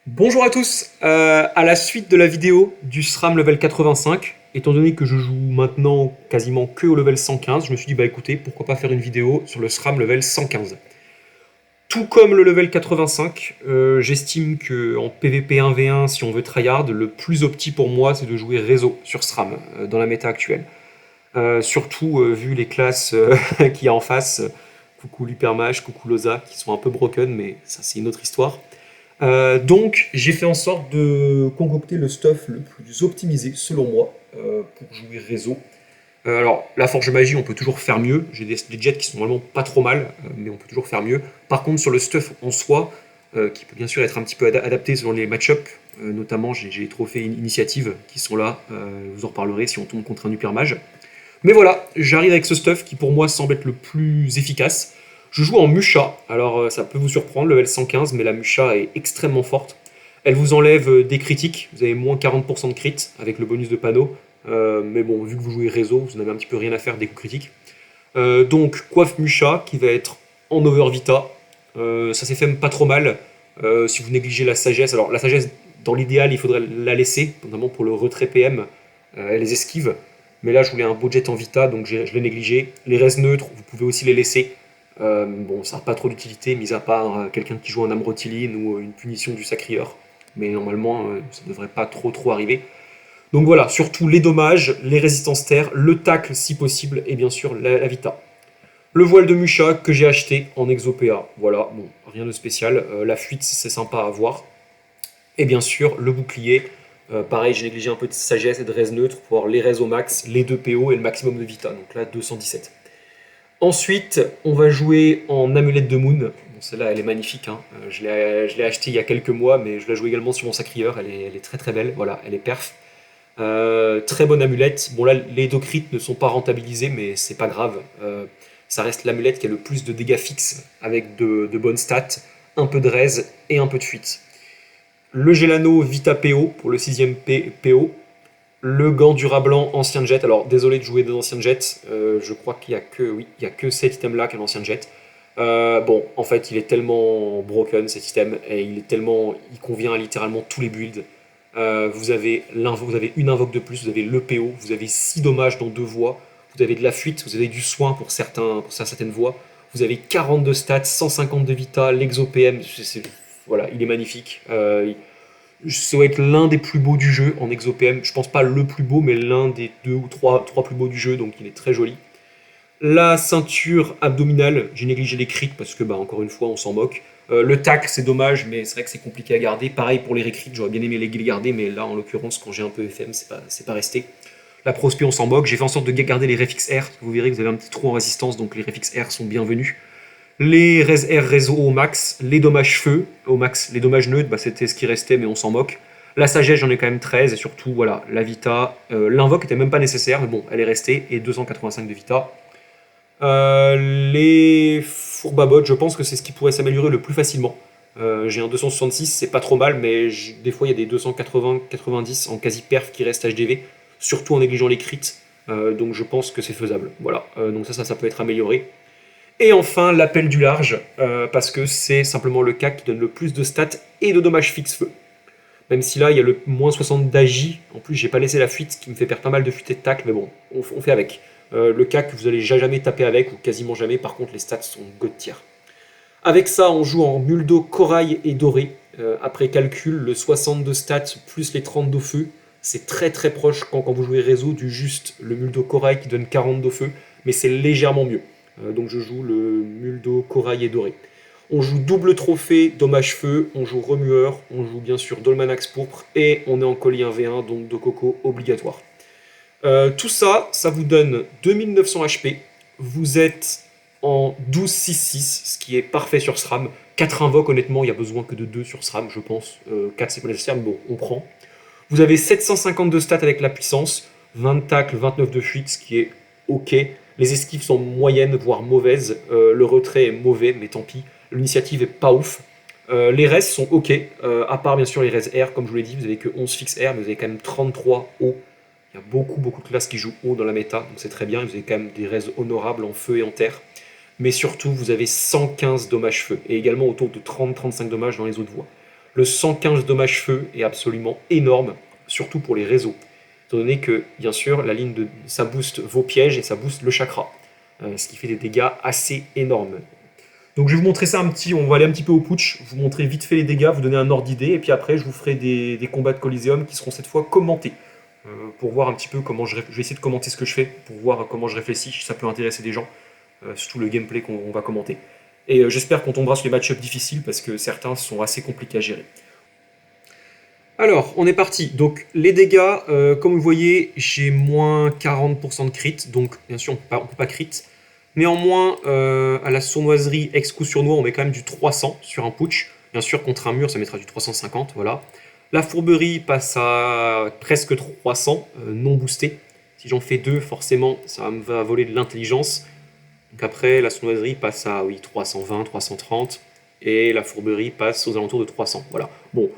Bonjour à tous. À la suite de la vidéo du SRAM level 85, étant donné que je joue maintenant quasiment que au level 115, je me suis dit bah écoutez, pourquoi pas faire une vidéo sur le SRAM level 115. Tout comme le level 85, j'estime que en PvP 1v1, si on veut tryhard, le plus opti pour moi c'est de jouer réseau sur SRAM dans la méta actuelle. Surtout vu les classes qu'il y a en face, coucou l'Hypermage, coucou Loza, qui sont un peu broken, mais ça c'est une autre histoire. Donc, j'ai fait en sorte de concocter le stuff le plus optimisé, selon moi, pour jouer réseau. Alors, la Forge Magie, on peut toujours faire mieux. J'ai des jets qui sont vraiment pas trop mal, mais on peut toujours faire mieux. Par contre, sur le stuff en soi, qui peut bien sûr être un petit peu adapté selon les match-up, notamment j'ai les trophées initiatives qui sont là, je vous en reparlerai si on tombe contre un Hyper Mage. Mais voilà, j'arrive avec ce stuff qui pour moi semble être le plus efficace. Je joue en Musha, alors ça peut vous surprendre, level 115, mais la Musha est extrêmement forte. Elle vous enlève des critiques, vous avez moins 40% de crit avec le bonus de panneau. Mais bon, vu que vous jouez réseau, vous n'avez un petit peu rien à faire des coups critiques. Donc, coiffe Musha qui va être en over vita. Ça s'est fait pas trop mal si vous négligez la sagesse. Alors, la sagesse, dans l'idéal, il faudrait la laisser, notamment pour le retrait PM. Elle les esquive. Mais là, je voulais un budget en vita, donc je l'ai négligé. Les res neutres, vous pouvez aussi les laisser. Bon, ça n'a pas trop d'utilité, mis à part quelqu'un qui joue un Amrotiline ou une punition du Sacrieur. Mais normalement, ça ne devrait pas trop arriver. Donc voilà, surtout les dommages, les résistances terre, le tacle si possible, et bien sûr la vita. Le voile de Musha que j'ai acheté en ExoPA. Voilà, bon, rien de spécial. La fuite, c'est sympa à voir. Et bien sûr, le bouclier. Pareil, j'ai négligé un peu de sagesse et de res neutre pour avoir les res au max, les 2 PO et le maximum de vita. Donc là, 217. Ensuite, on va jouer en amulette de Moon. Bon, celle-là, elle est magnifique, hein. Je l'ai achetée il y a quelques mois, mais je la joue également sur mon Sacrieur. Elle est très belle. Voilà, elle est perf. Très bonne amulette. Bon là, les deux crits ne sont pas rentabilisés, mais c'est pas grave. Ça reste l'amulette qui a le plus de dégâts fixes, avec de bonnes stats, un peu de raise et un peu de fuite. Le Gelano Vita PO pour le 6ème PO. Le gant Durablanc ancien jet. Alors désolé de jouer des anciens jets. Je crois qu'il y a que oui, il y a que cet item là qu'un ancien jet. Bon, en fait, il est tellement broken cet item et il convient à littéralement tous les builds. Vous avez une invoque de plus, vous avez le PO, vous avez 6 dommages dans 2 voies, vous avez de la fuite, vous avez du soin pour certaines voies, vous avez 42 stats, 150 de vita, l'exo PM, voilà, il est magnifique. Ça va être l'un des plus beaux du jeu en exo PM. Je pense pas le plus beau, mais l'un des deux ou trois plus beaux du jeu, donc il est très joli. La ceinture abdominale, j'ai négligé les crits parce que, bah, encore une fois, on s'en moque. Le tac, c'est dommage, mais c'est vrai que c'est compliqué à garder. Pareil pour les récrits, j'aurais bien aimé les garder, mais là, en l'occurrence, quand j'ai un peu FM, c'est pas resté. La prospe, on s'en moque. J'ai fait en sorte de garder les réfixes R. Vous verrez que vous avez un petit trou en résistance, donc les réfixes R sont bienvenus. Les res R réseau au max, les dommages feu au max, les dommages neutres, bah, c'était ce qui restait, mais on s'en moque. La sagesse, j'en ai quand même 13, et surtout, voilà, la vita. L'invoque était même pas nécessaire, mais bon, elle est restée, et 285 de vita. Les fourbabottes, je pense que c'est ce qui pourrait s'améliorer le plus facilement. J'ai un 266, c'est pas trop mal, mais des fois il y a des 280-90 en quasi perf qui restent HDV, surtout en négligeant les crits. Donc je pense que c'est faisable. Voilà, donc ça peut être amélioré. Et enfin, l'appel du large, parce que c'est simplement le cas qui donne le plus de stats et de dommages fixe feu. Même si là, il y a le moins 60 d'agi. En plus, j'ai pas laissé la fuite, ce qui me fait perdre pas mal de fuite et de tacle, mais bon, on fait avec. Le cas que vous allez jamais taper avec, ou quasiment jamais, par contre, les stats sont god tier. Avec ça, on joue en muldo corail et doré. Après calcul, le 62 stats plus les 32 feu, c'est très proche quand vous jouez réseau du juste le muldo corail qui donne 42 feu, mais c'est légèrement mieux. Donc je joue le muldo corail et doré. On joue double trophée, dommage feu, on joue remueur, on joue bien sûr Dolmanax pourpre et on est en colis 1v1, donc de coco obligatoire. Tout ça, ça vous donne 2900 HP. Vous êtes en 12-6-6, ce qui est parfait sur SRAM. 4 invoques, honnêtement, il n'y a besoin que de 2 sur SRAM, je pense. 4 c'est pas nécessaire, mais bon, on prend. Vous avez 750 de stats avec la puissance, 20 de tacle, 29 de fuite, ce qui est ok. Les esquives sont moyennes, voire mauvaises. Le retrait est mauvais, mais tant pis. L'initiative est pas ouf. Les res sont ok, à part bien sûr les res R, comme je vous l'ai dit, vous avez que 11 fixes R, mais vous avez quand même 33 O. Il y a beaucoup de classes qui jouent haut dans la méta, donc c'est très bien. Vous avez quand même des res honorables en feu et en terre. Mais surtout, vous avez 115 dommages feu, et également autour de 30-35 dommages dans les autres voies. Le 115 dommage feu est absolument énorme, surtout pour les réseaux. Étant donné que, bien sûr, ça booste vos pièges et ça booste le chakra. Ce qui fait des dégâts assez énormes. Donc je vais vous montrer ça on va aller un petit peu au putsch, vous montrer vite fait les dégâts, vous donner un ordre d'idée, et puis après je vous ferai des combats de Coliseum qui seront cette fois commentés. Pour voir un petit peu comment je vais essayer de commenter ce que je fais, pour voir comment je réfléchis, si ça peut intéresser des gens, surtout le gameplay qu'on va commenter. Et j'espère qu'on tombera sur les match-ups difficiles, parce que certains sont assez compliqués à gérer. Alors, on est parti. Donc, les dégâts, comme vous voyez, j'ai moins 40% de crit. Donc, bien sûr, on ne peut pas crit. Néanmoins, à la sournoiserie ex-coup sournois, on met quand même du 300 sur un putsch. Bien sûr, contre un mur, ça mettra du 350, voilà. La fourberie passe à presque 300, non boosté. Si j'en fais deux, forcément, ça va voler de l'intelligence. Donc après, la sournoiserie passe à, oui, 320, 330. Et la fourberie passe aux alentours de 300, voilà. Bon,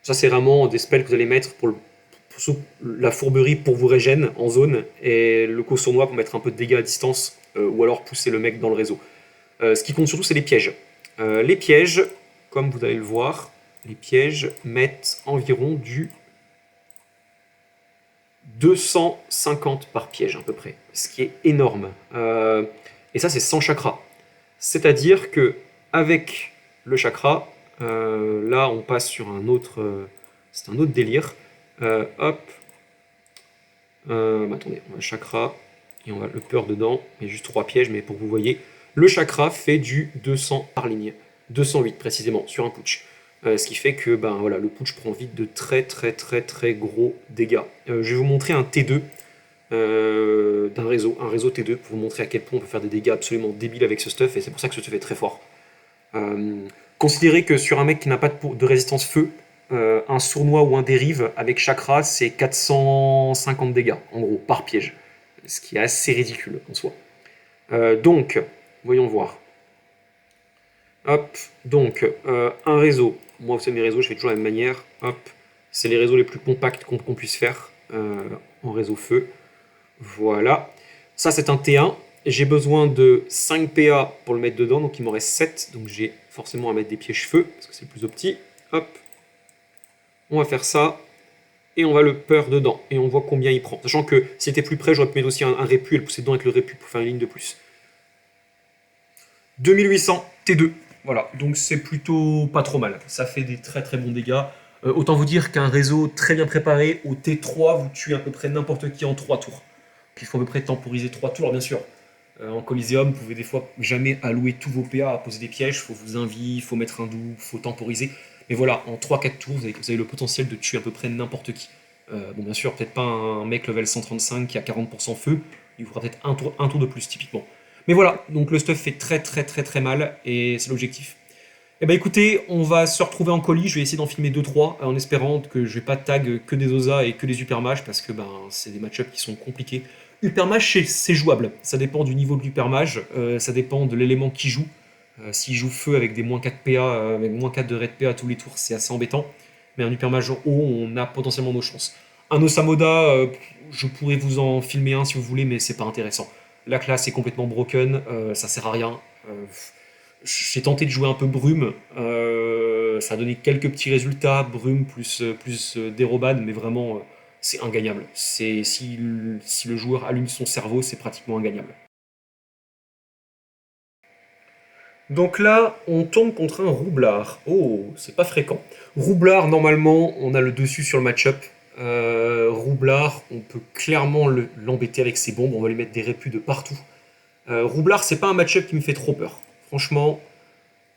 ça, c'est vraiment des spells que vous allez mettre pour la fourberie pour vous régène en zone et le coup sournois pour mettre un peu de dégâts à distance ou alors pousser le mec dans le réseau. Ce qui compte surtout, c'est les pièges. Les pièges, comme vous allez le voir, les pièges mettent environ du 250 par piège à peu près, ce qui est énorme. Et ça, c'est sans chakra. C'est-à-dire que avec le chakra, là, on passe sur c'est un autre délire. Hop, attendez, on a le chakra et on va le peur dedans. Il y a juste 3 pièges, mais pour que vous voyez, le chakra fait du 200 par ligne, 208 précisément sur un putsch. Ce qui fait que ben, voilà, le putsch prend vite de très très très très gros dégâts. Je vais vous montrer un T2 un réseau T2 pour vous montrer à quel point on peut faire des dégâts absolument débiles avec ce stuff, et c'est pour ça que ce stuff est très fort. Considérez que sur un mec qui n'a pas de résistance feu, un sournois ou un dérive avec chakra, c'est 450 dégâts, en gros, par piège. Ce qui est assez ridicule en soi. Donc, voyons voir. Hop, donc, un réseau. Moi, vous savez, mes réseaux, je fais toujours la même manière. Hop, c'est les réseaux les plus compacts qu'on puisse faire en réseau feu. Voilà. Ça, c'est un T1. J'ai besoin de 5 PA pour le mettre dedans, donc il m'en reste 7. Donc j'ai forcément à mettre des pièges feu, parce que c'est le plus opti. Hop. On va faire ça. Et on va le peur dedans. Et on voit combien il prend. Sachant que si c'était plus près, j'aurais pu mettre aussi un répu et le pousser dedans avec le répu pour faire une ligne de plus. 2800 T2. Voilà, donc c'est plutôt pas trop mal. Ça fait des très très bons dégâts. Autant vous dire qu'un réseau très bien préparé, au T3, vous tuez à peu près n'importe qui en 3 tours. Il faut à peu près temporiser 3 tours, bien sûr. En Coliseum, vous pouvez des fois jamais allouer tous vos PA à poser des pièges, il faut vous inviter, il faut mettre un doux, il faut temporiser. Mais voilà, en 3-4 tours, vous avez le potentiel de tuer à peu près n'importe qui. Bon, bien sûr, peut-être pas un mec level 135 qui a 40% feu, il vous fera peut-être un tour de plus, typiquement. Mais voilà, donc le stuff fait très très très très mal, et c'est l'objectif. Eh ben écoutez, on va se retrouver en colis, je vais essayer d'en filmer 2-3, en espérant que je vais pas tag que des Osa et que des Hypermages, parce que ben, c'est des match-ups qui sont compliqués. Hypermage, c'est jouable, ça dépend du niveau de l'Hypermage, ça dépend de l'élément qui joue. S'il joue feu avec des moins 4 PA, avec moins 4 de raid PA à tous les tours, c'est assez embêtant. Mais un Hypermage en haut, on a potentiellement nos chances. Un Osamoda, je pourrais vous en filmer un si vous voulez, mais c'est pas intéressant. La classe est complètement broken, ça sert à rien. J'ai tenté de jouer un peu Brume, ça a donné quelques petits résultats, Brume plus Dérobade, mais vraiment c'est ingagnable. Si le joueur allume son cerveau, c'est pratiquement ingagnable. Donc là, on tombe contre un roublard. Oh, c'est pas fréquent. Roublard, normalement, on a le dessus sur le match-up. Roublard, on peut clairement l'embêter avec ses bombes, on va lui mettre des répus de partout. Roublard, c'est pas un match-up qui me fait trop peur. Franchement,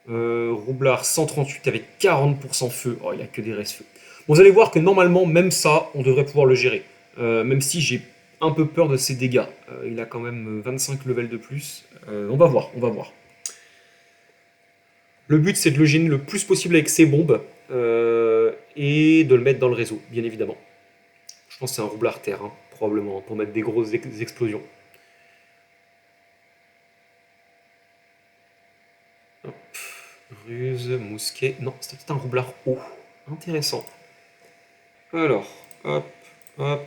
Roublard 138 avec 40% feu. Oh, il a que des res feu. Bon, vous allez voir que normalement, même ça, on devrait pouvoir le gérer. Même si j'ai un peu peur de ses dégâts. Il a quand même 25 levels de plus. On va voir, on va voir. Le but, c'est de le gêner le plus possible avec ses bombes et de le mettre dans le réseau, bien évidemment. Je pense que c'est un roublard terre, hein, probablement, pour mettre des grosses explosions. Hop. Ruse, mousquet. Non, c'était peut-être un roublard haut. Intéressant. Alors, hop, hop.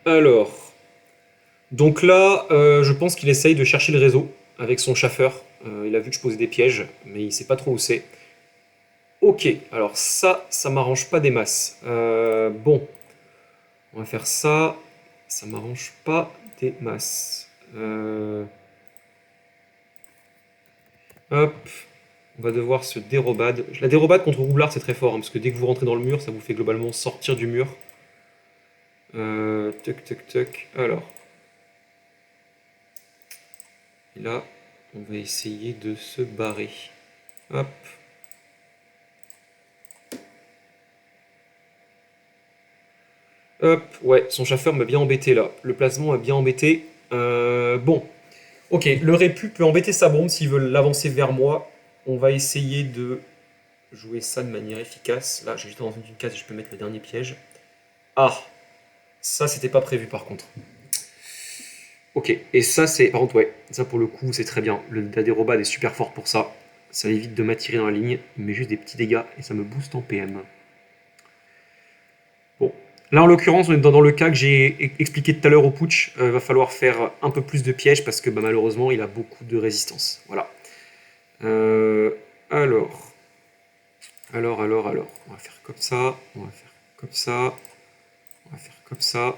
Alors, donc là, je pense qu'il essaye de chercher le réseau avec son chaffeur. Il a vu que je posais des pièges, mais il sait pas trop où c'est. Ok, alors ça m'arrange pas des masses. Bon, on va faire ça. Ça m'arrange pas des masses. Hop, on va devoir se dérobade. La dérobade contre Roublard, c'est très fort, hein, parce que dès que vous rentrez dans le mur, ça vous fait globalement sortir du mur. Tuc, tuc, tuc. Alors, et là, on va essayer de se barrer. Hop. Hop, ouais, son chasseur m'a bien embêté là. Le placement m'a bien embêté. Bon, ok, le répu peut embêter sa bombe s'il veut l'avancer vers moi. On va essayer de jouer ça de manière efficace. Là, j'ai juste dans une case, je peux mettre le dernier piège. Ah, ça c'était pas prévu par contre. Ok, et ça c'est. Par contre, ouais, ça pour le coup c'est très bien. La dérobade est super forte pour ça. Ça évite de m'attirer dans la ligne, il met juste des petits dégâts et ça me booste en PM. Bon. Là, en l'occurrence, on est dans le cas que j'ai expliqué tout à l'heure au putsch. Il va falloir faire un peu plus de pièges parce que bah, malheureusement, il a beaucoup de résistance. Voilà. Euh, alors. Alors. On va faire comme ça. On va faire comme ça. On va faire comme ça.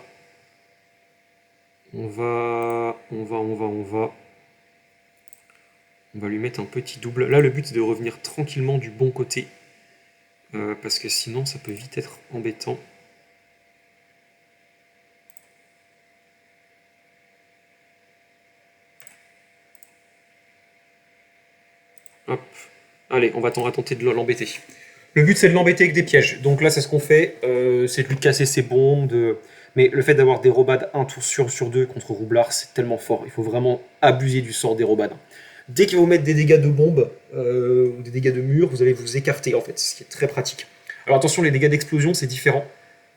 On va. On va lui mettre un petit double. Là, le but, c'est de revenir tranquillement du bon côté. Parce que sinon, ça peut vite être embêtant. Hop. Allez, on va tenter de l'embêter. Le but, c'est de l'embêter avec des pièges. Donc là, c'est ce qu'on fait. C'est de lui casser ses bombes. Mais le fait d'avoir des robades 1 tour sur 2 contre Roublard, c'est tellement fort. Il faut vraiment abuser du sort des robades. Dès qu'il va vous mettre des dégâts de bombes ou des dégâts de mur, vous allez vous écarter, en fait, ce qui est très pratique. Alors attention, les dégâts d'explosion, c'est différent.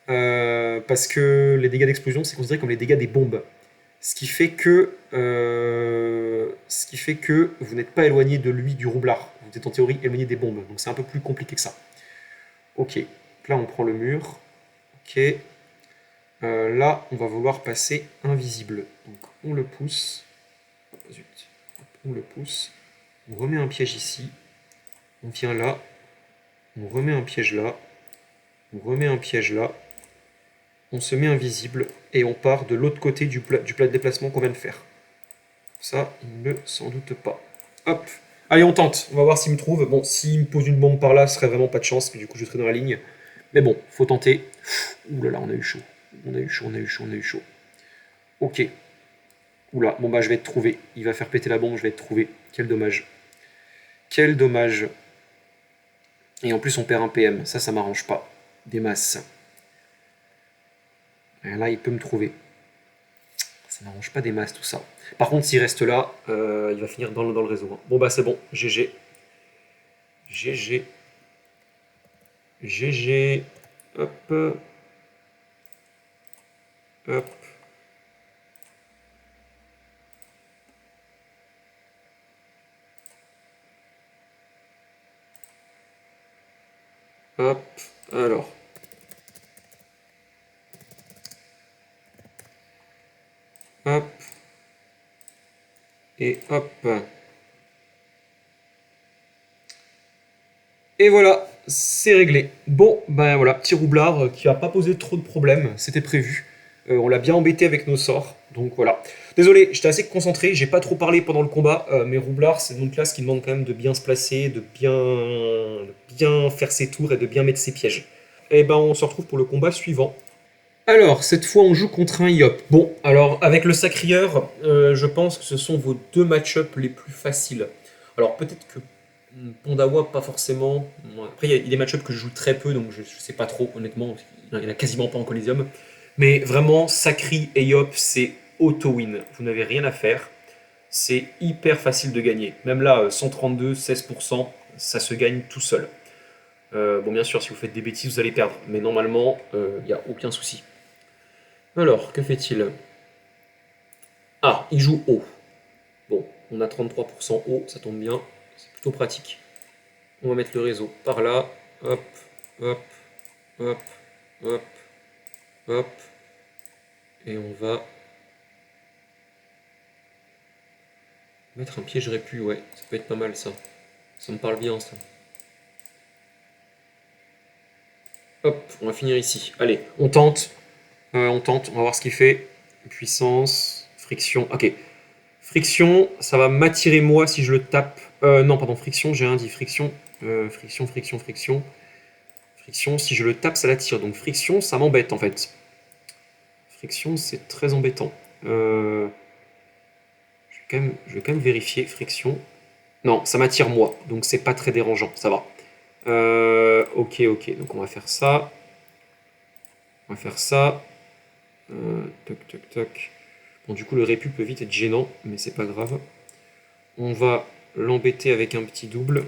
Parce que les dégâts d'explosion, c'est considéré comme les dégâts des bombes. Ce qui fait que vous n'êtes pas éloigné de lui, du roublard. Vous êtes en théorie éloigné des bombes. Donc c'est un peu plus compliqué que ça. Ok, là on prend le mur. Ok. Là, on va vouloir passer invisible. Donc on le pousse. Zut. On le pousse. On remet un piège ici. On vient là. On remet un piège là. On remet un piège là. On se met invisible. Et on part de l'autre côté du plat de déplacement qu'on vient de faire. Ça, il ne s'en doute pas. Hop. Allez, on tente. On va voir s'il me trouve. Bon, s'il me pose une bombe par là, ce serait vraiment pas de chance. Mais du coup, je serai dans la ligne. Mais bon, faut tenter. Ouh là là, on a eu chaud. On a eu chaud, on a eu chaud, on a eu chaud. Ok. Oula, bon bah je vais être trouvé. Il va faire péter la bombe, je vais être trouvé. Quel dommage. Quel dommage. Et en plus, on perd un PM. Ça m'arrange pas. Des masses. Et là, il peut me trouver. Ça m'arrange pas des masses, tout ça. Par contre, s'il reste là, il va finir dans le réseau, hein. Bon bah c'est bon. GG. GG. GG. Hop. Hop. Hop. Alors. Hop. Et hop. Et voilà, c'est réglé. Bon, ben voilà, petit roublard qui a pas posé trop de problèmes, c'était prévu. On l'a bien embêté avec nos sorts, donc voilà. Désolé, j'étais assez concentré, j'ai pas trop parlé pendant le combat, mais roublard c'est une classe qui demande quand même de bien se placer, de bien faire ses tours et de bien mettre ses pièges. Et ben on se retrouve pour le combat suivant. Alors, cette fois on joue contre un Yop. Bon, alors avec le Sacrieur, je pense que ce sont vos deux match-up les plus faciles. Alors peut-être que Pondawa, pas forcément. Après, il y a des match-ups que je joue très peu, donc je sais pas trop, honnêtement. Il n'y en a quasiment pas en Coliseum. Mais vraiment, Sacri et Yop, c'est auto-win. Vous n'avez rien à faire. C'est hyper facile de gagner. Même là, 132, 16%, ça se gagne tout seul. Bon, bien sûr, si vous faites des bêtises, vous allez perdre. Mais normalement, il n'y a aucun souci. Alors, que fait-il? Ah, il joue haut. Bon, on a 33% haut, ça tombe bien. C'est plutôt pratique. On va mettre le réseau par là. Hop, hop, hop, hop, hop. Et on va mettre un piège répu, ouais, ça peut être pas mal ça. Ça me parle bien ça. Hop, on va finir ici. Allez, on tente. On tente, on va voir ce qu'il fait. Puissance, friction. Ok. Friction, ça va m'attirer moi si je le tape. Non, pardon, friction, j'ai un dit friction. Friction, friction, friction. Friction, si je le tape, ça l'attire. Donc friction, ça m'embête en fait. Friction, c'est très embêtant. Je vais quand même vérifier. Friction. Non, ça m'attire moi, donc c'est pas très dérangeant, ça va. Ok, ok, donc on va faire ça. On va faire ça. Toc, toc, toc. Bon, du coup, le répu peut vite être gênant, mais c'est pas grave. On va l'embêter avec un petit double.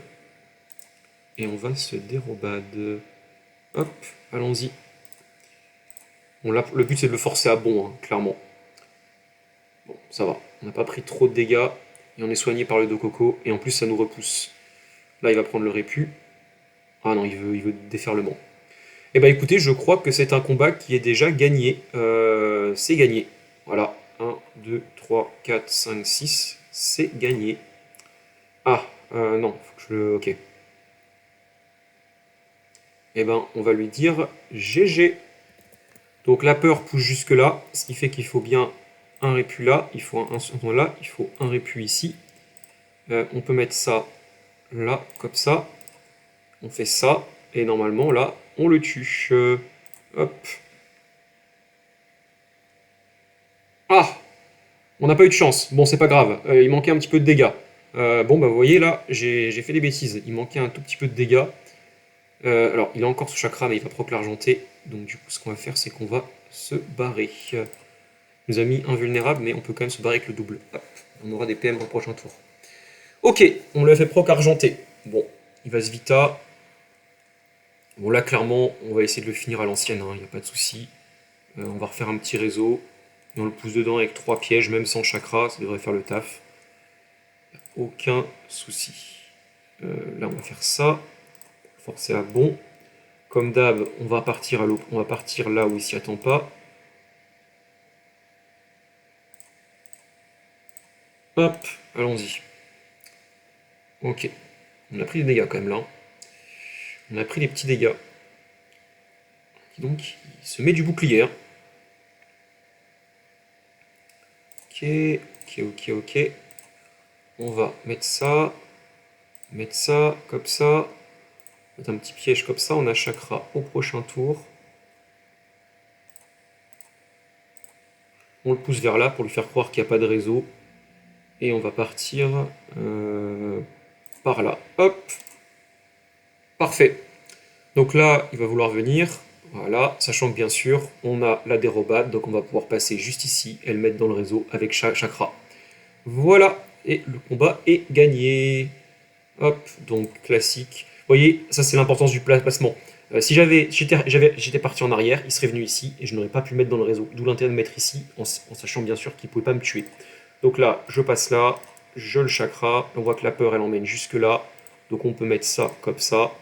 Et on va se dérobade. Hop, allons-y. Bon, là, le but, c'est de le forcer à bon, hein, clairement. Bon, ça va. On n'a pas pris trop de dégâts. Et on est soigné par le Dokoko. Et en plus, ça nous repousse. Là, il va prendre le répu. Ah non, il veut déferlement. Eh ben écoutez, je crois que c'est un combat qui est déjà gagné. C'est gagné. Voilà. 1, 2, 3, 4, 5, 6. C'est gagné. Ah, non, faut que je le... Ok. Eh ben, on va lui dire GG. Donc la peur pousse jusque là, ce qui fait qu'il faut bien un répu là, il faut un là, il faut un répu ici. On peut mettre ça là, comme ça. On fait ça, et normalement là, on le tue. Hop. Ah! On n'a pas eu de chance. Bon, c'est pas grave. Il manquait un petit peu de dégâts. Bon, bah vous voyez là, j'ai fait des bêtises. Il manquait un tout petit peu de dégâts. Alors, il est encore sous chakra, mais il va proc l'argenté. Donc du coup, ce qu'on va faire, c'est qu'on va se barrer. Il nous a mis invulnérable, mais on peut quand même se barrer avec le double. Hop, on aura des PM au prochain tour. Ok, on lui a fait proc argenté. Bon, il va se vita. Bon, là, clairement, on va essayer de le finir à l'ancienne, il n'y a pas de souci. On va refaire un petit réseau. Et on le pousse dedans avec 3 pièges, même sans chakra, ça devrait faire le taf. Aucun souci. Là, on va faire ça. Forcer à bon. Comme d'hab, on va partir là où il s'y attend pas. Hop, allons-y. Ok. On a pris des dégâts quand même là. On a pris des petits dégâts. Donc, il se met du bouclier. Ok, ok, ok, ok. On va mettre ça comme ça. Mettre un petit piège comme ça. On a chakra au prochain tour. On le pousse vers là pour lui faire croire qu'il n'y a pas de réseau. Et on va partir par là. Hop. Parfait. Donc là, il va vouloir venir. Voilà, sachant que bien sûr, on a la dérobade, donc on va pouvoir passer juste ici et le mettre dans le réseau avec chakra. Voilà, et le combat est gagné. Hop, donc classique. Vous voyez, ça c'est l'importance du placement. Si j'étais parti en arrière, il serait venu ici et je n'aurais pas pu le mettre dans le réseau. D'où l'intérêt de mettre ici, en sachant bien sûr qu'il ne pouvait pas me tuer. Donc là, je passe là, je le chakra. On voit que la peur, elle emmène jusque là. Donc on peut mettre ça comme ça.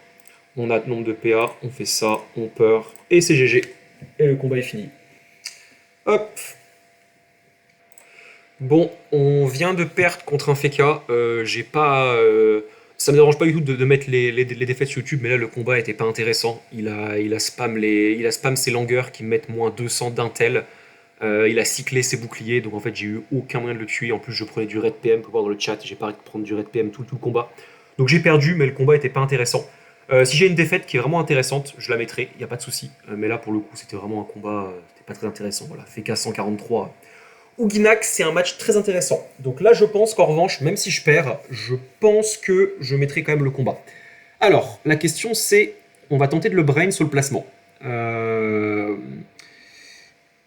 On a nombre de PA, on fait ça, on peur, et c'est GG. Et le combat est fini. Hop. Bon, on vient de perdre contre un Feka. J'ai pas. Ça me dérange pas du tout de mettre les défaites sur YouTube, mais là le combat était pas intéressant. Il a spam ses langueurs qui me mettent moins 200 d'intel. Il a cyclé ses boucliers, donc en fait j'ai eu aucun moyen de le tuer. En plus, je prenais du red PM pour voir dans le chat. J'ai pas arrêté de prendre du red PM tout le combat. Donc j'ai perdu, mais le combat était pas intéressant. Si j'ai une défaite qui est vraiment intéressante, je la mettrai, il n'y a pas de souci. Mais là, pour le coup, c'était vraiment un combat, c'était pas très intéressant. Voilà, Feka 143. Ouginac, c'est un match très intéressant. Donc là, je pense qu'en revanche, même si je perds, je pense que je mettrai quand même le combat. Alors, la question c'est, on va tenter de le brain sur le placement.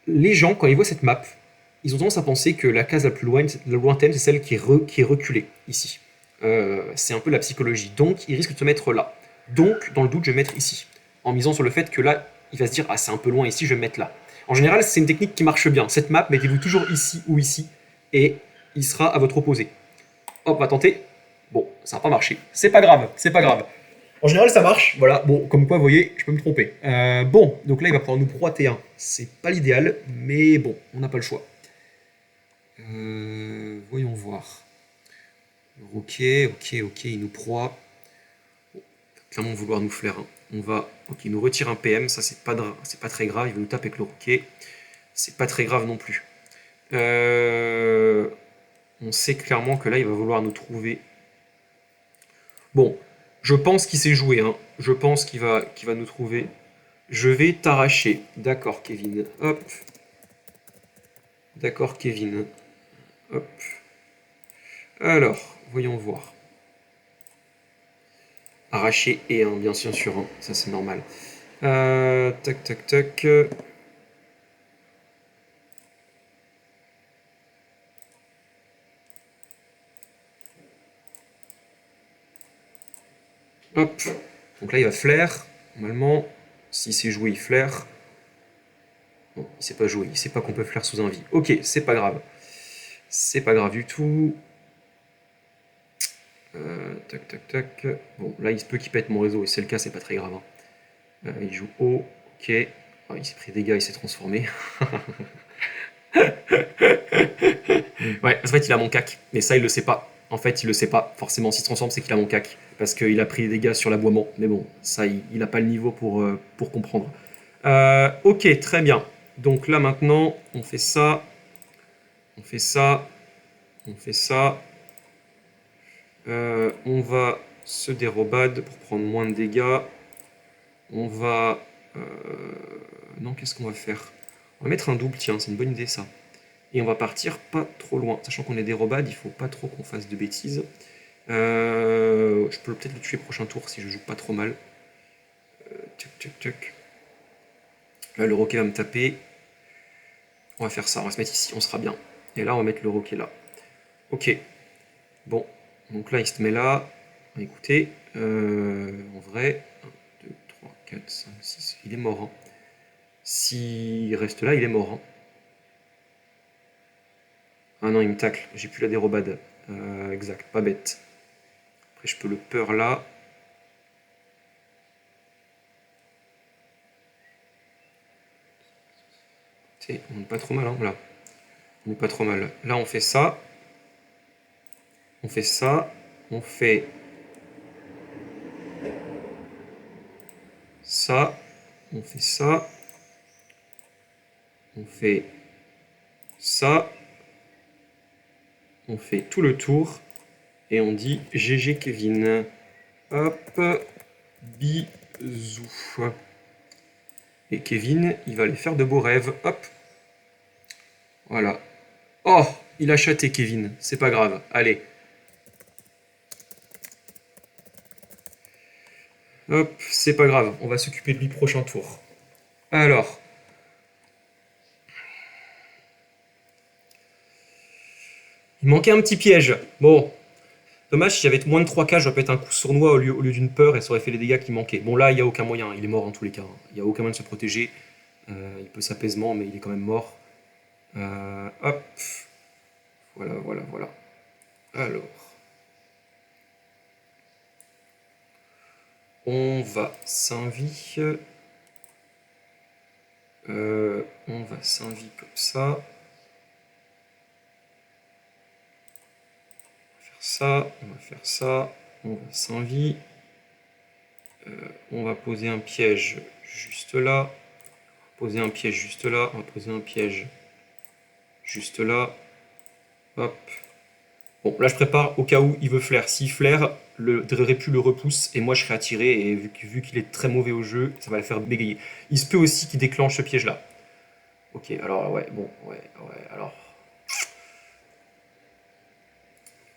Les gens, quand ils voient cette map, ils ont tendance à penser que la case la plus lointaine, c'est celle qui est reculée, ici. C'est un peu la psychologie. Donc, ils risquent de se mettre là. Donc, dans le doute, je vais mettre ici. En misant sur le fait que là, il va se dire « Ah, c'est un peu loin ici, je vais me mettre là ». En général, c'est une technique qui marche bien. Cette map, mettez-vous toujours ici ou ici, et il sera à votre opposé. Hop, on va tenter. Bon, ça n'a pas marché. C'est pas grave, c'est pas grave. En général, ça marche. Voilà, bon, comme quoi, vous voyez, je peux me tromper. Bon, donc là, il va pouvoir nous pro T1. C'est pas l'idéal, mais bon, on n'a pas le choix. Voyons voir. Ok, ok, il nous proie. Bon, clairement vouloir nous flaire, hein. On va. Ok, il nous retire un PM, ça c'est pas très grave, il va nous taper avec le roquet. C'est pas très grave non plus. On sait clairement que là, il va vouloir nous trouver. Bon, je pense qu'il s'est joué, hein. Je pense qu'il va nous trouver. Je vais t'arracher. D'accord, Kevin. Hop. D'accord, Kevin. Hop. Alors, voyons voir. Arracher et un, bien sûr, hein. Ça c'est normal. Tac, tac, tac. Hop. Donc là, il va flair. Normalement, s'il s'est joué, il flair. Bon, il s'est pas joué. Il sait pas qu'on peut flair sous un vie. Ok, c'est pas grave. C'est pas grave du tout. Tac, tac, tac. Bon, là, il se peut qu'il pète mon réseau. Et c'est le cas, c'est pas très grave, hein. Il joue haut. Ok. Ah, il s'est pris des dégâts, il s'est transformé. Ouais, en fait, il a mon cac. Mais ça, il le sait pas. En fait, il le sait pas. Forcément, s'il se transforme, c'est qu'il a mon cac. Parce qu'il a pris des dégâts sur l'aboiement. Mais bon, ça, il a pas le niveau pour comprendre. Ok, très bien. Donc là, maintenant, on fait ça. On fait ça. On fait ça. On va se dérobade pour prendre moins de dégâts. On va... euh, Non, qu'est-ce qu'on va faire? On va mettre un double, tiens, c'est une bonne idée ça. Et on va partir pas trop loin. Sachant qu'on est dérobade, il faut pas trop qu'on fasse de bêtises. Je peux peut-être le tuer prochain tour si je joue pas trop mal. Tuc, tuc, tuc. Là, le roquet va me taper. On va faire ça, on va se mettre ici, on sera bien. Et là, on va mettre le roquet là. Ok. Bon. Donc là, il se met là. Écoutez, en vrai, 1, 2, 3, 4, 5, 6, il est mort, hein. S'il reste là, il est mort, hein. Ah non, il me tacle, j'ai plus la dérobade. Exact, pas bête. Après, je peux le peur là. On n'est pas trop mal, hein, là. On n'est pas trop mal. Là, on fait ça. On fait ça. On fait ça. On fait ça. On fait ça. On fait tout le tour. Et on dit GG Kevin. Hop. Bisous. Et Kevin, il va aller faire de beaux rêves. Hop. Voilà. Oh, il a chaté Kevin. C'est pas grave. Allez. Hop, c'est pas grave. On va s'occuper de lui prochain tour. Alors. Il manquait un petit piège. Bon. Dommage, si j'avais moins de 3K, j'aurais peut-être un coup sournois au lieu d'une peur et ça aurait fait les dégâts qui manquaient. Bon, là, il n'y a aucun moyen. Il est mort en tous les cas, hein. Il n'y a aucun moyen de se protéger. Il peut s'apaisement, mais il est quand même mort. Hop. Voilà, voilà, voilà. Alors. On va s'invie. On va s'invie comme ça. Ça, on va faire ça. On va s'invie. On va poser un piège juste là. Poser un piège juste là. On va poser un piège juste là. Hop. Bon, là je prépare au cas où il veut flair. S'il flaire, le Répu le repousse et moi je serai attiré. Et vu qu'il est très mauvais au jeu, ça va le faire bégayer. Il se peut aussi qu'il déclenche ce piège là. Ok, alors ouais, bon, ouais, alors.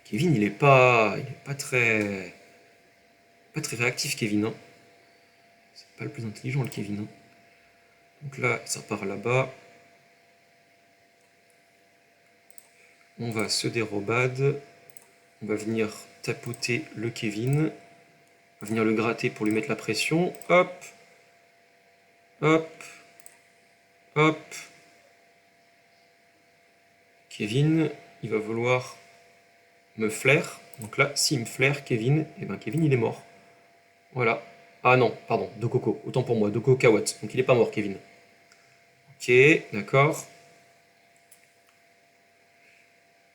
Kevin, il est pas très réactif, Kevin, hein. C'est pas le plus intelligent, le Kevin, hein. Donc là, ça part là-bas. On va se dérobade. On va venir tapoter le Kevin. On va venir le gratter pour lui mettre la pression. Hop. Hop. Hop. Kevin, il va vouloir me flair. Donc là, s'il me flaire Kevin, et ben Kevin il est mort. Voilà. Ah non, pardon, de Coco. Autant pour moi, de Coco Kawat. Donc il est pas mort, Kevin. Ok, d'accord.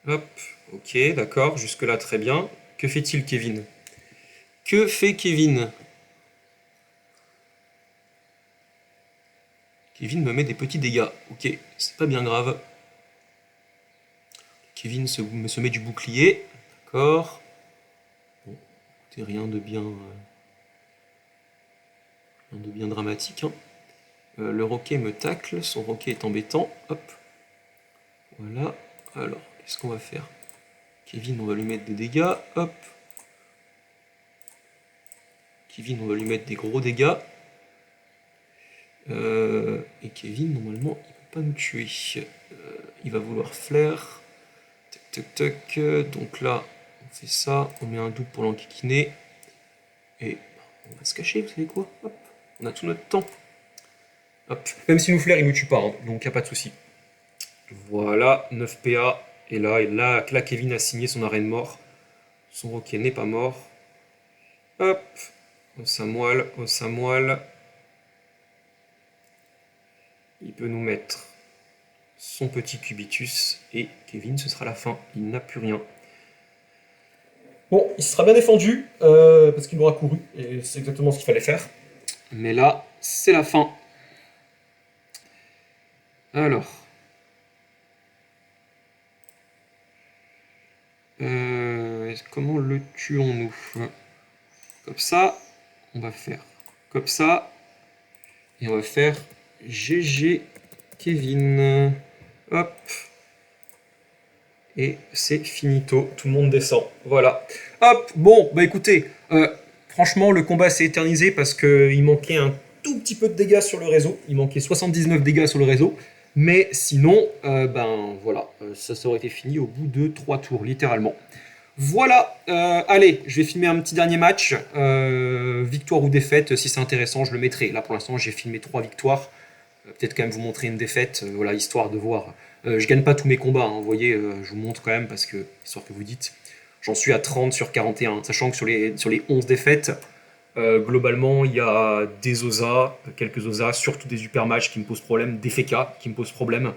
Hop, ok, d'accord. Jusque-là, très bien. Que fait-il, Kevin? Que fait Kevin? Kevin me met des petits dégâts. Ok, c'est pas bien grave. Kevin se met du bouclier. D'accord. Bon, écoutez, rien de bien dramatique, hein. Le roquet me tacle. Son roquet est embêtant. Hop, voilà. Alors, qu'est-ce qu'on va faire? Kevin, on va lui mettre des dégâts. Hop. Kevin, on va lui mettre des gros dégâts. Et Kevin, normalement, il peut pas nous tuer. Il va vouloir flair. Tac, tac, tac. Donc là, on fait ça. On met un double pour l'enquiquiner. Et on va se cacher, vous savez quoi? Hop. On a tout notre temps. Hop. Même si nous flair, il nous tue pas, hein, donc y a pas de souci. Voilà, 9 PA. Et là, Kevin a signé son arrêt de mort. Son roquet n'est pas mort. Hop. Au Samoil, au Samoil. Il peut nous mettre son petit cubitus. Et Kevin, ce sera la fin. Il n'a plus rien. Bon, il sera bien défendu, parce qu'il aura couru. Et c'est exactement ce qu'il fallait faire. Mais là, c'est la fin. Alors. Comment le tuons-nous? Comme ça, on va faire comme ça. Et on va faire GG Kevin. Hop. Et c'est finito. Tout le monde descend. Voilà. Hop. Bon, bah écoutez, franchement, le combat s'est éternisé parce qu'il manquait un tout petit peu de dégâts sur le réseau. Il manquait 79 dégâts sur le réseau. Mais sinon, ben voilà, ça aurait été fini au bout de 3 tours, littéralement. Voilà, allez, je vais filmer un petit dernier match. Victoire ou défaite, si c'est intéressant, je le mettrai. Là, pour l'instant, j'ai filmé 3 victoires. Peut-être quand même vous montrer une défaite, voilà, histoire de voir. Je gagne pas tous mes combats, hein, vous voyez, je vous montre quand même, parce que, histoire que vous dites, j'en suis à 30 sur 41, sachant que sur les 11 défaites, globalement, il y a des OSA, quelques OSA, surtout des super matchs qui me posent problème, des FK qui me posent problème.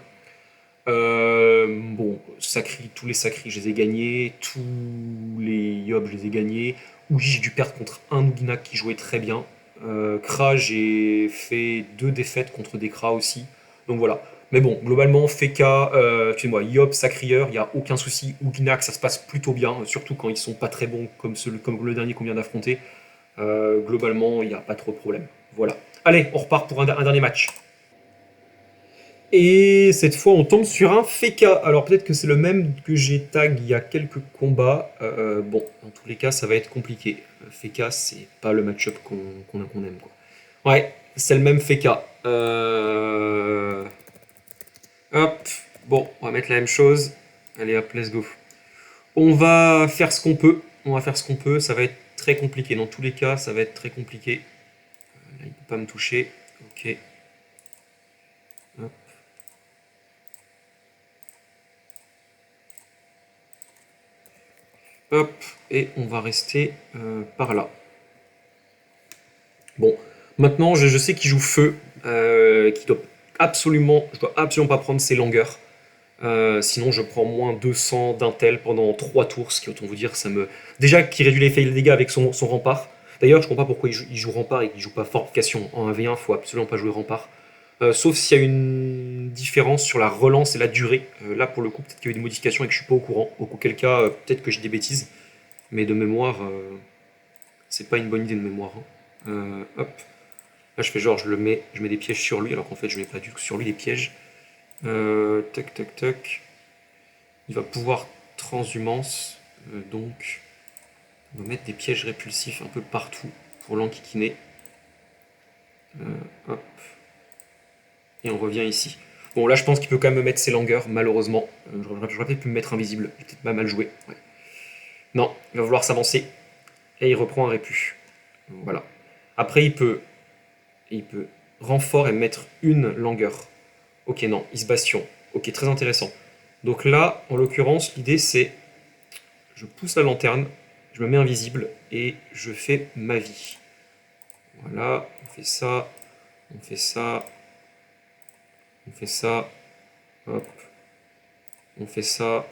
Bon, tous les sacris, je les ai gagnés. Tous les Yob, je les ai gagnés. Oui, j'ai dû perdre contre un Nuginak qui jouait très bien. Kra, j'ai fait 2 défaites contre des Kra aussi. Donc voilà. Mais bon, globalement, Feka, excusez-moi, Yob, Sacrieur, il n'y a aucun souci. Uginak, ça se passe plutôt bien, surtout quand ils sont pas très bons comme le dernier qu'on vient d'affronter. Globalement, il n'y a pas trop de problème. Voilà. Allez, on repart pour un dernier match. Et cette fois, on tombe sur un Feka. Alors peut-être que c'est le même que j'ai tag il y a quelques combats. Bon, dans tous les cas, ça va être compliqué. Feka, c'est pas le match-up qu'on aime, quoi. Ouais, c'est le même Feka. Hop, bon, on va mettre la même chose. Allez hop, let's go. On va faire ce qu'on peut. On va faire ce qu'on peut. Ça va être très compliqué. Dans tous les cas, ça va être très compliqué. Là, il peut pas me toucher. Ok. Hop. Hop, et on va rester par là. Bon, maintenant je sais qu'il joue feu, je dois absolument pas prendre ses longueurs. Sinon je prends moins 200 d'intel pendant 3 tours, ce qui autant vous dire, ça me... Déjà qu'il réduit l'effet de dégâts avec son rempart. D'ailleurs, je comprends pas pourquoi il joue rempart et qu'il joue pas fortification. En 1v1, faut absolument pas jouer rempart. Sauf s'il y a une différence sur la relance et la durée. Là, pour le coup, peut-être qu'il y a eu des modifications et que je suis pas au courant. Auquel cas, peut-être que j'ai des bêtises. Mais de mémoire, c'est pas une bonne idée de mémoire, hein. Hop. Là, je fais genre, je mets des pièges sur lui, alors qu'en fait, je mets pas du tout sur lui des pièges. Tac, tac, tac. Il va pouvoir transhumance, donc on va mettre des pièges répulsifs un peu partout pour l'enquiquiner. Hop. Et on revient ici. Bon, là, je pense qu'il peut quand même me mettre ses langueurs, malheureusement. J'aurais peut-être pu me mettre invisible. J'ai peut-être pas mal joué. Ouais. Non, il va vouloir s'avancer. Et il reprend un répus. Voilà. Après, il peut renfort et mettre une langueur. Ok, non, il se bastion. Ok, très intéressant. Donc là, en l'occurrence, l'idée c'est, je pousse la lanterne, je me mets invisible et je fais ma vie. Voilà, on fait ça, on fait ça, on fait ça, hop, on fait ça.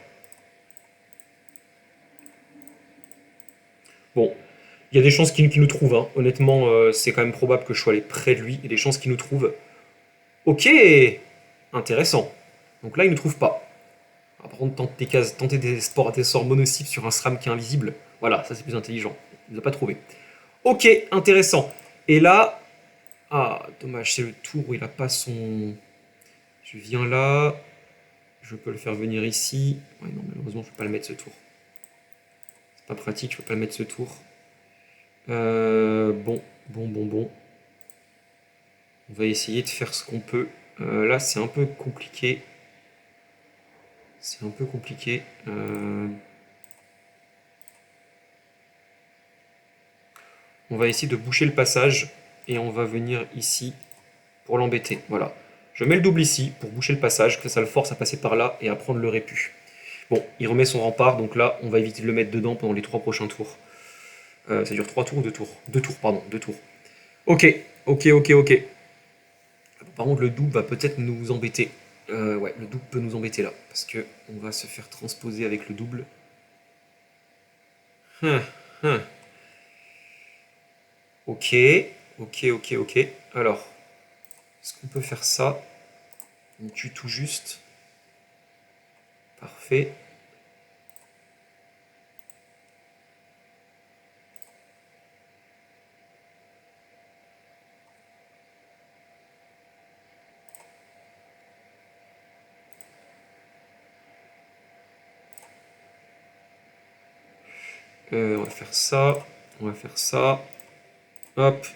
Bon, il y a des chances qu'il nous trouve, hein. Honnêtement, c'est quand même probable que je sois allé près de lui. Il y a des chances qu'il nous trouve. Ok, intéressant. Donc là, il ne trouve pas. Ah, par contre, tenter des sorts monocycles sur un SRAM qui est invisible, voilà, ça c'est plus intelligent. Il ne nous a pas trouvé. Ok, intéressant. Et là, ah, dommage, c'est le tour où il n'a pas son... Je viens là, je peux le faire venir ici. Ouais, non, malheureusement, je ne peux pas le mettre ce tour. C'est pas pratique, je ne peux pas le mettre ce tour. Bon. On va essayer de faire ce qu'on peut. Là, c'est un peu compliqué. C'est un peu compliqué. On va essayer de boucher le passage et on va venir ici pour l'embêter. Voilà. Je mets le double ici pour boucher le passage, que ça le force à passer par là et à prendre le répu. Bon, il remet son rempart, donc là, on va éviter de le mettre dedans pendant les 3 prochains tours. Ça dure 3 tours ou 2 tours 2 tours, pardon, 2 tours. Ok. Par contre, le double va peut-être nous embêter. Ouais, le double peut nous embêter là, parce que on va se faire transposer avec le double. Hum, hum. Ok. Alors, est-ce qu'on peut faire ça? On tue tout juste. Parfait. On va faire ça. On va faire ça. Hop.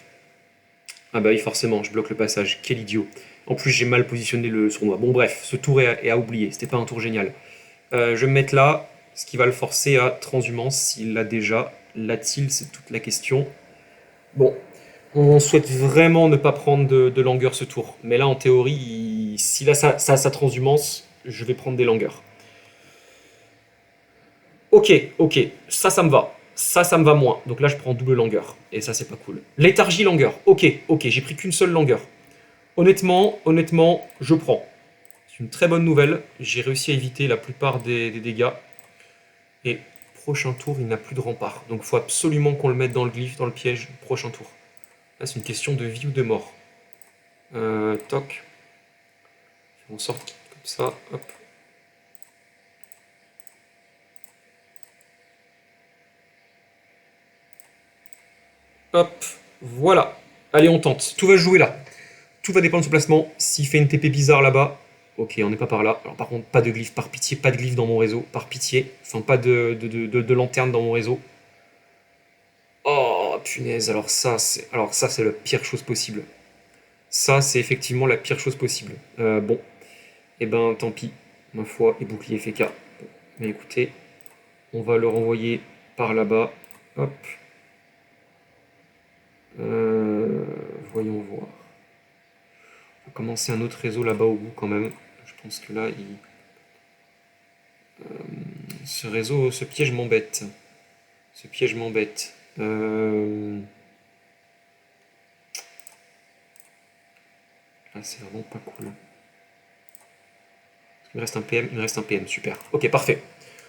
Ah bah oui, forcément, je bloque le passage. Quel idiot. En plus, j'ai mal positionné le sournois. Bon, bref, ce tour est à oublier. C'était pas un tour génial. Je vais me mettre là, ce qui va le forcer à transhumance s'il l'a déjà. L'a-t-il? C'est toute la question. Bon, on souhaite vraiment ne pas prendre de langueur ce tour. Mais là, en théorie, s'il a sa transhumance, je vais prendre des langueurs. Ok, ça me va. Ça me va moins. Donc là, je prends double langueur. Et ça, c'est pas cool. Léthargie langueur. Ok, j'ai pris qu'une seule langueur. Honnêtement, je prends. C'est une très bonne nouvelle. J'ai réussi à éviter la plupart des dégâts. Et prochain tour, il n'a plus de rempart. Donc il faut absolument qu'on le mette dans le glyphe, dans le piège. Prochain tour. Là, c'est une question de vie ou de mort. Toc. On sort comme ça. Hop. Hop. Voilà. Allez, on tente. Tout va se jouer là. Tout va dépendre de son placement. S'il fait une TP bizarre là-bas, ok, on n'est pas par là. Alors par contre, pas de glyphe, par pitié, pas de glyphe dans mon réseau, par pitié. Enfin, pas de lanterne dans mon réseau. Oh, punaise, alors ça, c'est la pire chose possible. Ça, c'est effectivement la pire chose possible. Bon, et ben tant pis, ma foi, et bouclier FK. Bon, mais écoutez, on va le renvoyer par là-bas. Hop. Voyons voir. On va commencer un autre réseau là-bas au bout quand même. Je pense que là, ce réseau, ce piège m'embête. Ce piège m'embête. Là, c'est vraiment pas cool. Il me reste un PM, super. Ok, parfait.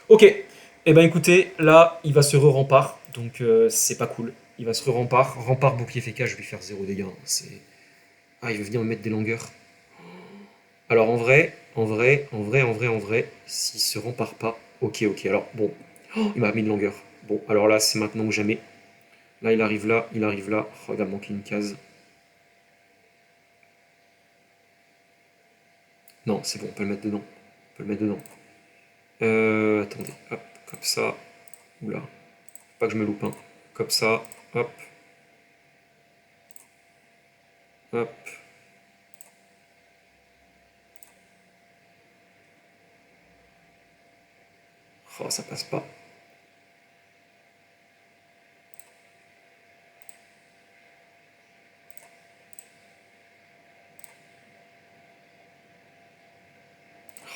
Ok, eh ben écoutez, là, il va se re-rempart, donc c'est pas cool. Il va se re-rempart, rempart bouclier FK, je vais lui faire 0 dégâts. C'est... Ah, il veut venir me mettre des longueurs. Alors en vrai, s'il se rempart pas, ok, alors bon, oh, il m'a mis une longueur. Bon, alors là, c'est maintenant ou jamais. Là, il arrive là. Oh, il va manquer une case. Non, c'est bon, on peut le mettre dedans. Attendez, hop, comme ça. Oula, faut pas que je me loupe, hein. Comme ça, hop, hop. Oh, ça passe pas.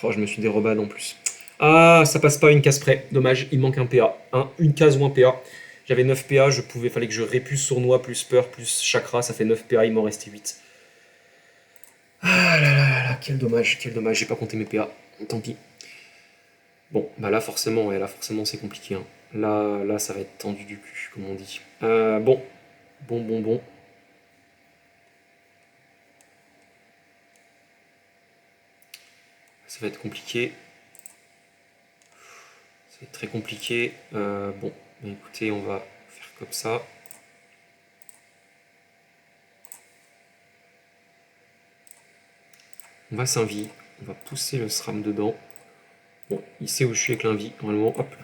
Oh, je me suis dérobade en plus. Ah, ça passe pas une case près. Dommage, il manque un PA. Une case ou un PA. J'avais 9 PA, fallait que je répuce sournois, plus peur, plus chakra, ça fait 9 PA, il m'en restait 8. Ah là là là, quel dommage, j'ai pas compté mes PA. Tant pis. Bon, bah là forcément, ouais, là forcément c'est compliqué, hein. Là, ça va être tendu du cul, comme on dit. Bon. Ça va être compliqué. Ça va être très compliqué. Bon, bah écoutez, on va faire comme ça. On va s'invie. On va pousser le SRAM dedans. Bon, il sait où je suis avec l'invie. Normalement, hop.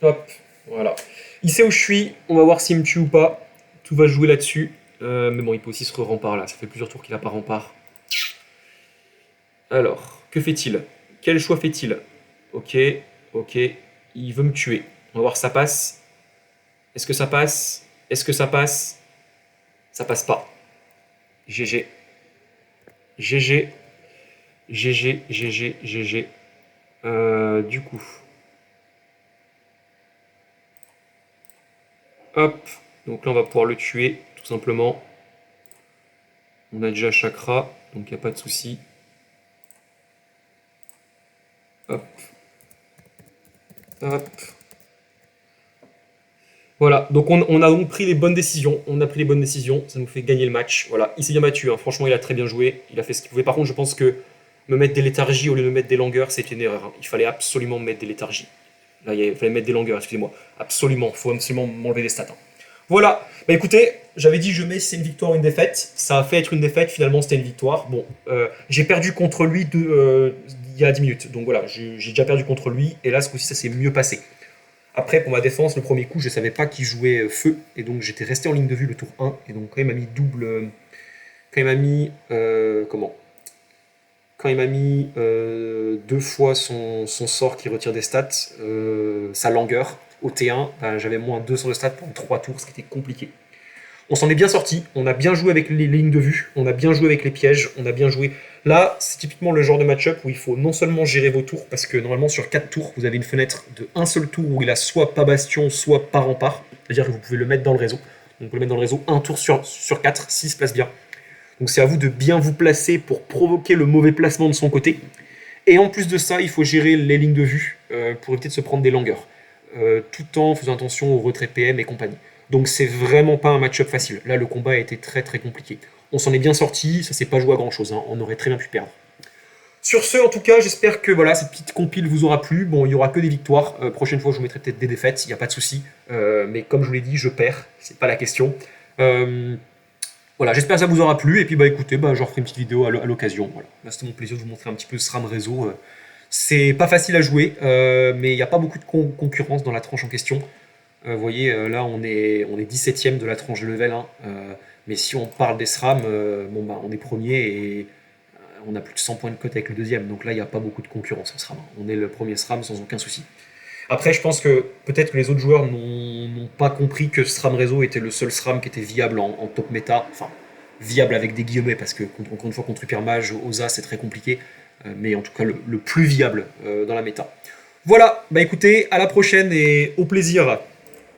Hop, voilà. Il sait où je suis. On va voir s'il me tue ou pas. Tout va jouer là-dessus. Mais bon, il peut aussi se re-rempart là. Ça fait plusieurs tours qu'il n'a pas rempart. Alors, que fait-il? Quel choix fait-il? Ok. Il veut me tuer. On va voir si ça passe. Est-ce que ça passe? Est-ce que ça passe? Ça passe pas. GG. GG. GG. Du coup. Hop. Donc là, on va pouvoir le tuer, tout simplement. On a déjà chakra, donc il n'y a pas de souci. Hop. Voilà, donc on a donc pris les bonnes décisions. Ça nous fait gagner le match. Voilà, il s'est bien battu, hein. Franchement, il a très bien joué. Il a fait ce qu'il pouvait. Par contre, je pense que me mettre des léthargies au lieu de me mettre des langueurs, c'était une erreur, hein. Il fallait absolument me mettre des léthargies. Là, il fallait mettre des langueurs, excusez-moi. Absolument, il faut absolument m'enlever des stats, hein. Voilà, bah écoutez, j'avais dit je mets c'est une victoire ou une défaite. Ça a fait être une défaite, finalement c'était une victoire. Bon, j'ai perdu contre lui il y a 10 minutes. Donc voilà, j'ai déjà perdu contre lui. Et là, ce coup-ci, ça s'est mieux passé. Après, pour ma défense, le premier coup, je savais pas qui jouait feu. Et donc j'étais resté en ligne de vue le tour 1. Et donc quand il m'a mis double... Quand il m'a mis... comment Quand il m'a mis 2 fois son sort qui retire des stats, sa langueur, au T1, ben, j'avais moins 200 de stats pendant 3 tours, ce qui était compliqué. On s'en est bien sorti, on a bien joué avec les lignes de vue, on a bien joué avec les pièges, on a bien joué. Là, c'est typiquement le genre de match-up où il faut non seulement gérer vos tours, parce que normalement sur 4 tours, vous avez une fenêtre de un seul tour où il a soit pas bastion, soit pas rempart. C'est-à-dire que vous pouvez le mettre dans le réseau. Donc vous pouvez le mettre dans le réseau un tour sur 4, s'il se place bien. Donc c'est à vous de bien vous placer pour provoquer le mauvais placement de son côté. Et en plus de ça, il faut gérer les lignes de vue pour éviter de se prendre des longueurs. Tout en faisant attention au retrait PM et compagnie. Donc c'est vraiment pas un match-up facile. Là, le combat a été très très compliqué. On s'en est bien sorti, ça s'est pas joué à grand chose, hein. On aurait très bien pu perdre. Sur ce, en tout cas, j'espère que voilà, cette petite compile vous aura plu. Bon, il y aura que des victoires. Prochaine fois, je vous mettrai peut-être des défaites, il n'y a pas de souci. Mais comme je vous l'ai dit, je perds, c'est pas la question. Voilà, j'espère que ça vous aura plu. Et puis, bah écoutez, bah, j'en ferai une petite vidéo à l'occasion. Voilà. Là, c'était mon plaisir de vous montrer un petit peu ce SRAM réseau. C'est pas facile à jouer, mais il n'y a pas beaucoup de concurrence dans la tranche en question. Vous voyez, là, on est 17ème de la tranche de level 1. Mais si on parle des SRAM, bon, bah, on est premier et on a plus de 100 points de cote avec le deuxième. Donc là, il n'y a pas beaucoup de concurrence en SRAM. On est le premier SRAM sans aucun souci. Après, je pense que peut-être que les autres joueurs n'ont pas compris que SRAM réseau était le seul SRAM qui était viable en top méta. Enfin, viable avec des guillemets, parce que encore une fois, contre Hypermage, Oza, c'est très compliqué. Mais en tout cas, le plus viable dans la méta. Voilà, bah écoutez, à la prochaine et au plaisir.